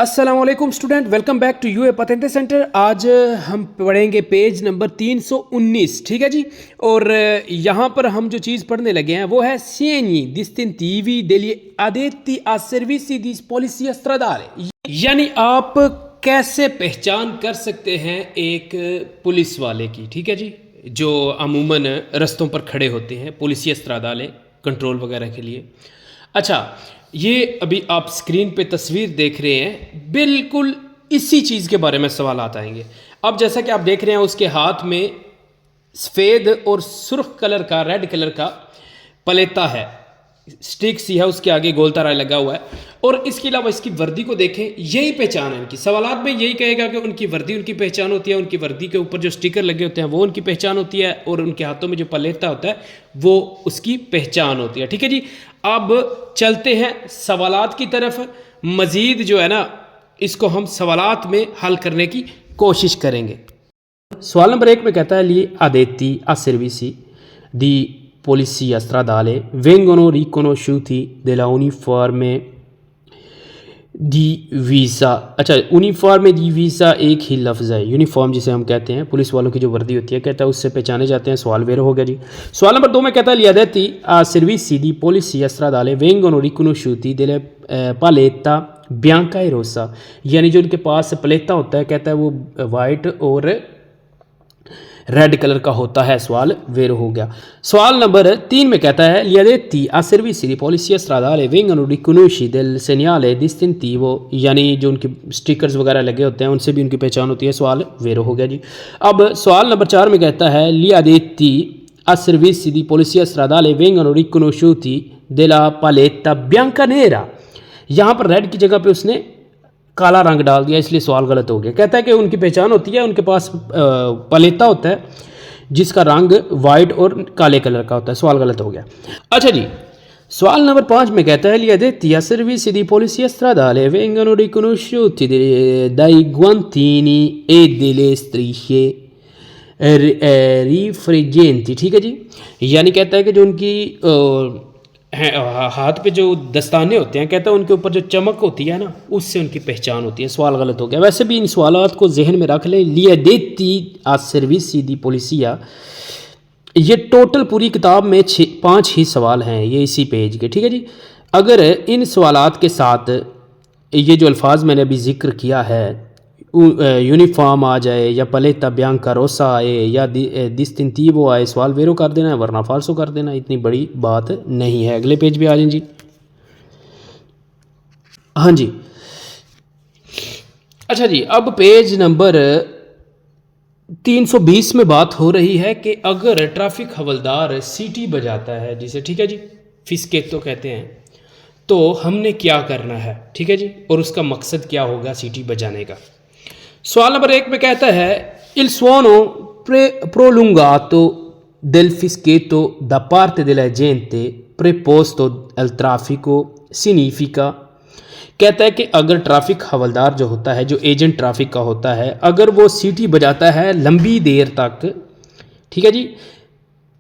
अस्सलामुअलैकुम student, welcome back to यूए पतेंते सेंटर। आज हम पढ़ेंगे पेज नंबर 319, ठीक है जी। और यहाँ पर हम जो चीज़ पढ़ने लगे हैं वो है segni distintivi degli addetti a servizi di polizia stradale, यानी आप कैसे पहचान कर सकते हैं एक पुलिस वाले की, ठीक है जी, जो अमूमन रस्तों पर खड़े होते हैं पुलिसिया स्ट्रादाले कंट्रोल वगैरह के लिए। अच्छा, ये अभी आप स्क्रीन पे तस्वीर देख रहे हैं, बिल्कुल इसी चीज़ के बारे में सवाल आएंगे। अब जैसा कि आप देख रहे हैं उसके हाथ में सफ़ेद और सुर्ख कलर का, रेड कलर का पलेता है, स्टिक सी है, उसके आगे गोल तारा लगा हुआ है। और इसके अलावा इसकी वर्दी को देखें, यही पहचान है इनकी। सवालात में यही कहेगा कि उनकी वर्दी उनकी पहचान होती है, उनकी वर्दी के ऊपर जो स्टिकर लगे होते हैं वो उनकी पहचान होती है, और उनके हाथों में जो पलेता होता है वो उसकी पहचान होती है, ठीक है जी। अब चलते हैं सवालात की तरफ। मज़ीद जो है ना, इसको हम सवालात में हल करने की कोशिश करेंगे। सवाल नंबर 1 में कहता है लिए addetti a servizi di polizia stradale vengono riconosciuti della uniforme divisa। अच्छा, यूनिफॉर्म divisa एक ही लफ्ज़ है, यूनिफॉर्म जिसे हम कहते हैं, पुलिस वालों की जो वर्दी होती है, कहता है उससे पहचाने जाते हैं। सवाल वेरो हो गया जी। सवाल नंबर 2 में कहता है gli addetti a servizi di polizia stradale vengono riconosciuti delle paletta bianca e rossa, यानी जो उनके पास पलेता होता है, कहता है वो वाइट और रेड कलर का होता है। सवाल वेरो हो गया। सवाल नंबर 3 में कहता है gli addetti a servizi di polizia stradale vengono riconosciuti del segnale distintivo, यानी जो उनके स्टिकर्स वगैरह लगे होते हैं उनसे भी उनकी पहचान होती है। सवाल वेरो हो गया जी। अब सवाल नंबर 4 में कहता है gli addetti a servizi di polizia stradale vengono riconosciuti della paletta bianca nera, यहाँ पर रेड की जगह पे उसने काला रंग डाल दिया, इसलिए सवाल गलत हो गया। कहता है कि उनकी पहचान होती है, उनके पास पलेता होता है जिसका रंग वाइट और काले कलर का होता है। सवाल गलत हो गया। अच्छा जी, सवाल नंबर 5 में कहता है gli addetti a servizi di polizia stradale vengono riconosciuti dai guantini e delle strisce रिफ्रिजेंटी, ठीक है जी। यानी कहता है कि जो उनकी हाथ पे जो दस्ताने होते हैं, कहता है उनके ऊपर जो चमक होती है ना, उससे उनकी पहचान होती है। सवाल गलत हो गया। वैसे भी इन सवालात को जहन में रख लें। gli addetti a servizi di polizia, ये टोटल पूरी किताब में 5 ही सवाल हैं, ये इसी पेज के, ठीक है जी। अगर इन सवालात के साथ ये जो अल्फाज मैंने अभी जिक्र किया है, यूनिफॉर्म आ जाए या पलेता बियांका रोसा आए या डिस्टिंटिवो आए, सवाल वेरो कर देना है, वरना फाल्सो कर देना, इतनी बड़ी बात नहीं है। अगले पेज पे आ जाए जी। हाँ जी, अच्छा जी, अब पेज नंबर 320 में बात हो रही है कि अगर ट्रैफिक हवलदार सीटी बजाता है जिसे, ठीक है जी, फिस्केतो कहते हैं, तो हमने क्या करना है, ठीक है जी, और उसका मकसद क्या होगा सीटी बजाने का। सवाल नंबर 1 में कहता है il suono prolungato del fischietto da parte dell'agente preposto al traffico significa, कहता है कि अगर ट्रैफिक हवलदार जो होता है, जो एजेंट ट्रैफिक का होता है, अगर वो सीटी बजाता है लंबी देर तक, ठीक है जी,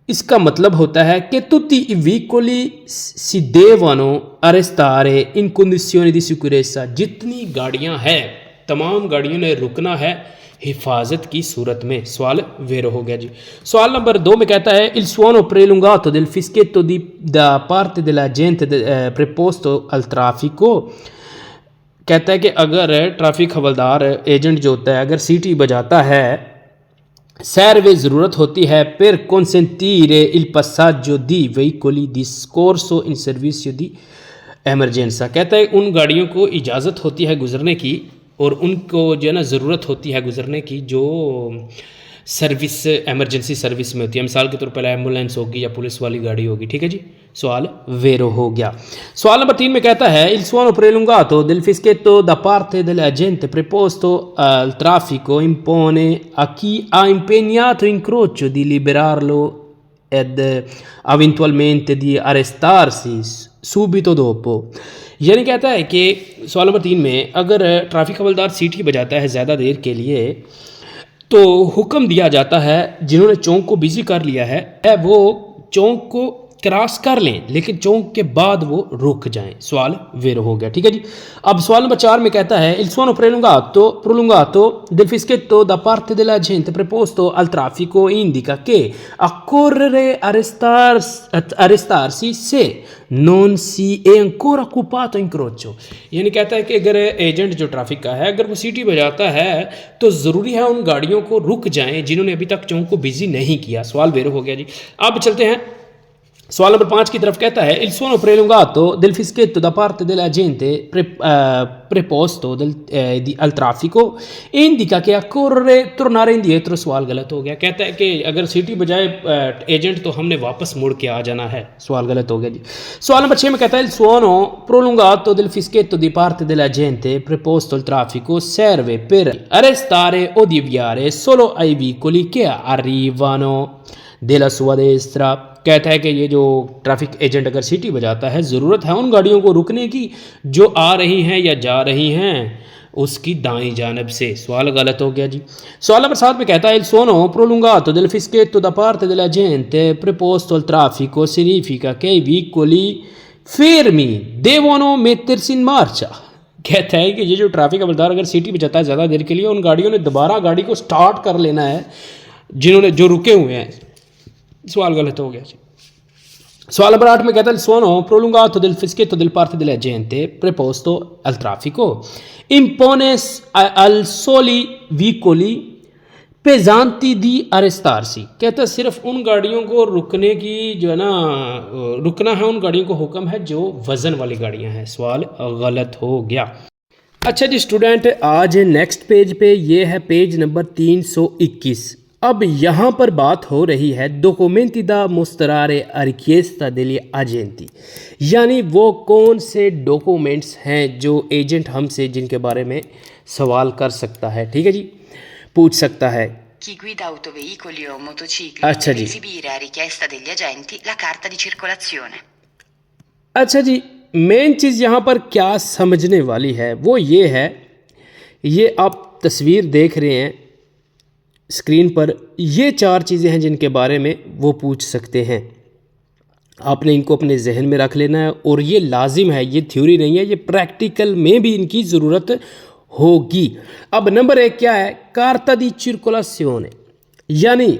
इसका मतलब होता है कि tutti i veicoli si devono arrestare in condizioni di sicurezza, जितनी गाड़ियां हैं तमाम गाड़ियों ने रुकना है हिफाजत की सूरत में। सवाल वेरो हो गया जी। सवाल नंबर 2 में कहता है il suono prolungato del fischietto da parte dell'agente preposto al traffico, कहता है कि अगर ट्रैफिक हवलदार एजेंट जो होता है अगर सीटी बजाता है, serve ज़रूरत होती है per consentire il passaggio di veicoli di soccorso in servizio di emergenza, कहता है उन गाड़ियों को इजाज़त होती है गुजरने की, और उनको जो है ना ज़रूरत होती है गुजरने की जो सर्विस एमरजेंसी सर्विस में होती है। मिसाल के तौर पर एम्बुलेंस होगी या पुलिस वाली गाड़ी होगी, ठीक है जी। सवाल वेरो हो गया। सवाल नंबर 3 में कहता है il suono prolungato del fischietto da parte dell'agente preposto al traffico impone a chi ha impegnato incrocio di liberarlo ed eventualmente di arrestarsi subito dopo, यानी कहता है कि सवाल नंबर 3 में अगर ट्रैफिक हवलदार सीटी बजाता है ज़्यादा देर के लिए, तो हुक्म दिया जाता है जिन्होंने चौक को बिजी कर लिया है वो चौक को क्रॉस कर लें लेकिन चौक के बाद वो रुक जाएं। सवाल वेरो हो गया, ठीक है जी। अब सवाल नंबर 4 में कहता है il suono prolungato del fischietto da parte della gente preposto al traffico indica che occorre arrestarsi se non si è ancora occupato incrocio। यानी कहता है कि अगर एजेंट जो ट्रैफिक का है अगर वो सीटी बजाता है तो ज़रूरी है उन गाड़ियों को रुक जाएं जिन्होंने अभी तक चौक को बिजी नहीं किया। सवाल वेरो हो गया जी। अब चलते हैं सवाल नंबर 5 की तरफ। कहता है il suono prolungato del fischietto da parte della gente preposto al traffico indica che occorre tornare indietro। सवाल गलत हो गया। कहता है कि अगर सीटी बजाए एजेंट तो हमने वापस मुड़ के आ जाना है। सवाल गलत हो गया जी। सवाल नंबर 6 में कहता है il suono prolungato del fischietto di parte della gente preposto al traffico serve per arrestare o deviare solo ai veicoli che arrivano della sua destra। कहता है कि ये जो ट्रैफिक एजेंट अगर सीटी बजाता है ज़रूरत है उन गाड़ियों को रुकने की जो आ रही हैं या जा रही हैं उसकी दाईं जानब से। सवाल गलत हो गया जी। सवाल नंबर 7 में कहता है il suono prolungato del fischietto da parte della gente preposto al traffico significa che i veicoli fermi devono mettersi in marcia। कहता है कि ये जो ट्रैफिक हवलदार अगर सीटी बजाता है ज़्यादा देर के लिए उन गाड़ियों ने दोबारा गाड़ी को स्टार्ट कर लेना है जो रुके हुए हैं। सवाल गलत हो गया जी। सवाल नंबर 8 में कहता है suono prolungato del fischietto del parte della gente preposto al traffico impone al soli veicoli pesanti di arrestarsi। कहता है सिर्फ उन गाड़ियों को रुकने की जो है ना रुकना है उन गाड़ियों को हुक्म है जो वज़न वाली गाड़ियां हैं। सवाल गलत हो गया। अच्छा जी स्टूडेंट, आज नेक्स्ट पेज पे ये है पेज नंबर 321। अब यहाँ पर बात हो रही है documenti da mostrare a richiesta degli agenti, यानी वो कौन से डॉक्यूमेंट्स हैं जो एजेंट हमसे जिनके बारे में सवाल कर सकता है, ठीक है जी, पूछ सकता है। Chi guida autoveicoli o motocicli अच्छा deve ji. esibire a richiesta degli agenti la carta di circolazione। अच्छा जी, मेन चीज़ यहाँ पर क्या समझने वाली है वो ये है, ये आप तस्वीर देख रहे हैं स्क्रीन पर, ये 4 चीज़ें हैं जिनके बारे में वो पूछ सकते हैं। आपने इनको अपने जहन में रख लेना है और ये लाजिम है, ये थ्योरी नहीं है, ये प्रैक्टिकल में भी इनकी ज़रूरत होगी। अब नंबर 1 क्या है? कार्ता दी सर्कुलेशने, यानी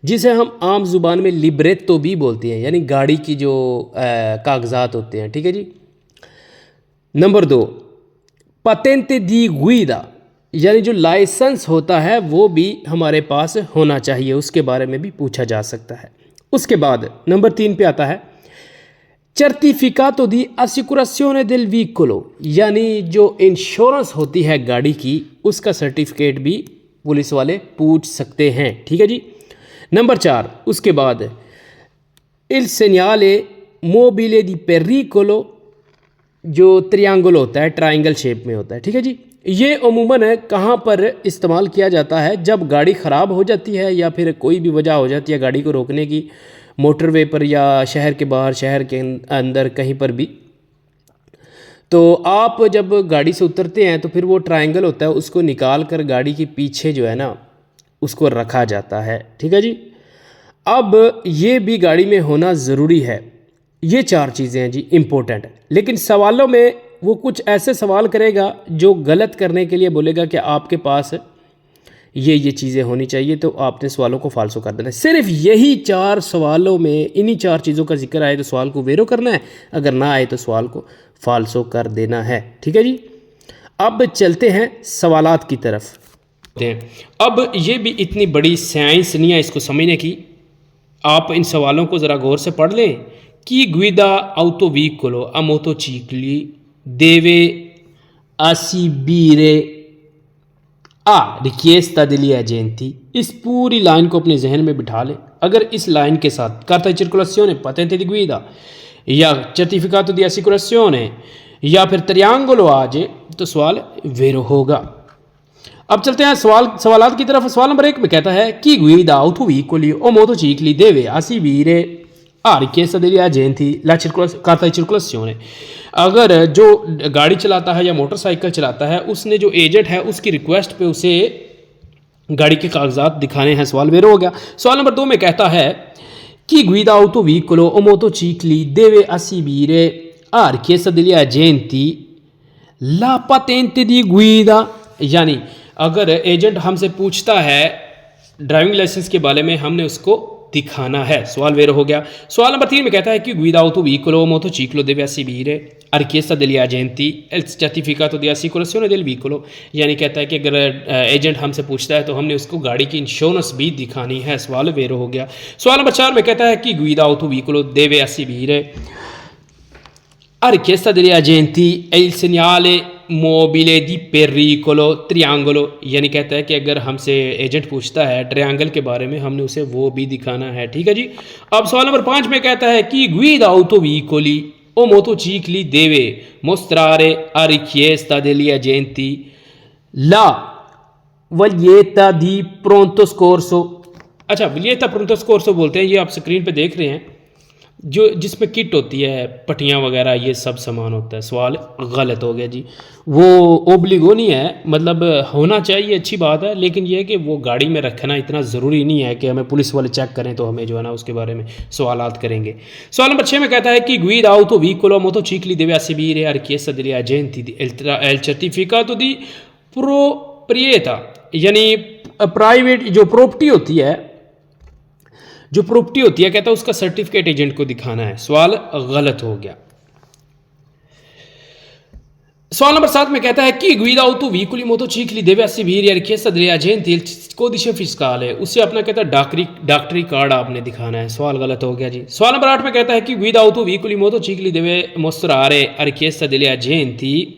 जिसे हम आम ज़ुबान में लिब्रेतो भी बोलते हैं, यानी गाड़ी की जो कागज़ात होते हैं, ठीक है जी। नंबर 2 पतेंते दी गुइदा, यानी जो लाइसेंस होता है वो भी हमारे पास होना चाहिए, उसके बारे में भी पूछा जा सकता है। उसके बाद नंबर 3 पे आता है certificato di assicurazione del veicolo, यानी जो इंश्योरेंस होती है गाड़ी की उसका सर्टिफिकेट भी पुलिस वाले पूछ सकते हैं, ठीक है जी। नंबर 4 उसके बाद il segnale mobile di pericolo, जो ट्रायंगल होता है, ट्रायंगल शेप में होता है, ठीक है जी। ये अमूमन कहाँ पर इस्तेमाल किया जाता है? जब गाड़ी ख़राब हो जाती है या फिर कोई भी वजह हो जाती है गाड़ी को रोकने की, मोटरवे पर या शहर के बाहर, शहर के अंदर कहीं पर भी, तो आप जब गाड़ी से उतरते हैं तो फिर वो ट्रायंगल होता है उसको निकाल कर गाड़ी के पीछे जो है ना उसको रखा जाता है, ठीक है जी। अब ये भी गाड़ी में होना ज़रूरी है। ये 4 चीज़ें हैं जी इम्पोर्टेंट, लेकिन सवालों में वो कुछ ऐसे सवाल करेगा जो गलत करने के लिए बोलेगा कि आपके पास ये चीज़ें होनी चाहिए, तो आपने सवालों को फालसो कर देना है। सिर्फ यही 4 सवालों में इन्हीं 4 चीज़ों का जिक्र आए तो सवाल को वेरो करना है, अगर ना आए तो सवाल को फालसो कर देना है, ठीक है जी। अब चलते हैं सवालात की तरफ। अब ये भी इतनी बड़ी साइंस नहीं है इसको समझने की, आप इन सवालों को ज़रा गौर से पढ़ लें। Chi guida autoveicolo a motocicli deve esibire a richiesta degli agenti। इस पूरी लाइन को अपने जहन में बिठा लें। अगर इस लाइन के साथ carta di circolazione, patente di guida या certificato di assicurazione या फिर triangolo आ जाए तो सवाल वेरो होगा। अब चलते हैं सवालात की तरफ। सवाल नंबर 1 में कहता है chi guida autoveicoli o motocicli deve esibire a richiesta degli agenti la carta di circolazione। अगर जो गाड़ी चलाता है या मोटरसाइकिल चलाता है उसने जो एजेंट है उसकी रिक्वेस्ट पे उसे गाड़ी के कागजात दिखाने हैं। सवाल वेरो हो गया। सवाल नंबर 2 में कहता है chi guida autoveicolo o motocicli deve esibire a richiesta degli agenti la patente di guida, यानी अगर एजेंट हमसे पूछता है ड्राइविंग लाइसेंस के बारे में, हमने उसको दिखाना है। सवाल वेरो हो गया। सवाल नंबर 3 में कहता है कि guida autovicolo o motociclo deve esibire a richiesta degli agenti il certificato di assicurazione del veicolo, यानी कहता है कि अगर एजेंट हमसे पूछता है तो हमने उसको गाड़ी की इंश्योरेंस भी दिखानी है। सवाल वेरो हो गया। सवाल नंबर 4 में कहता है कि guida autovicolo deve esibire a richiesta degli agenti è il segnale mobile दी पेरिकोलो ट्रियांगलो, यानी कहता है कि अगर हमसे एजेंट पूछता है ट्रायंगल के बारे में, हमने उसे वो भी दिखाना है। ठीक है जी। अब सवाल नंबर 5 में कहता है कि guida autovicoli o motocicli deve mostrare a richiesta degli agenti la vaglietta di pronto soccorso। अच्छा, vaglietta pronto soccorso बोलते हैं, ये आप स्क्रीन पे देख रहे हैं, जो जिसमें किट होती है, पट्टियाँ वगैरह, ये सब सामान होता है। सवाल गलत हो गया जी। वो ओब्लिगो नहीं है, मतलब होना चाहिए, अच्छी बात है, लेकिन ये है कि वो गाड़ी में रखना इतना ज़रूरी नहीं है कि हमें पुलिस वाले चेक करें तो हमें जो है ना उसके बारे में सवालात करेंगे। सवाल नंबर 6 में कहता है कि guida autovicolo o motocicli deve esibire a richiesta degli agenti il certificato di proprietà, यानी प्राइवेट जो प्रॉपर्टी होती है, कहता है उसका सर्टिफिकेट एजेंट को दिखाना है। सवाल गलत हो गया। सवाल नंबर 7 में कहता है कि guida autovicoli motocicli deve esibire a richiesta degli agenti il codice fiscale, उससे अपना कहता है डॉक्टरी कार्ड आपने दिखाना है। सवाल गलत हो गया जी। सवाल नंबर 8 में कहता है कि guida autovicoli motocicli deve mostrare a richiesta degli agenti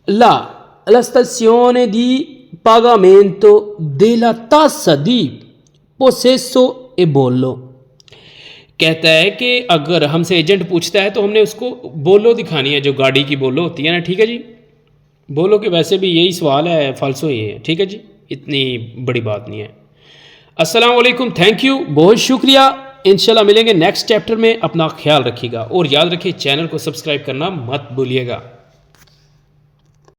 la stazione di pagamento della tassa di possesso e bollo, कहता है कि अगर हमसे एजेंट पूछता है तो हमने उसको बोलो दिखानी है, जो गाड़ी की बोलो होती है ना। ठीक है जी। बोलो कि वैसे भी यही सवाल है, फाल्सो ही है। ठीक है जी, इतनी बड़ी बात नहीं है। अस्सलाम वालेकुम, थैंक यू, बहुत शुक्रिया। इंशाल्लाह मिलेंगे नेक्स्ट चैप्टर में। अपना ख्याल रखिएगा और याद रखिए चैनल को सब्सक्राइब करना मत भूलिएगा।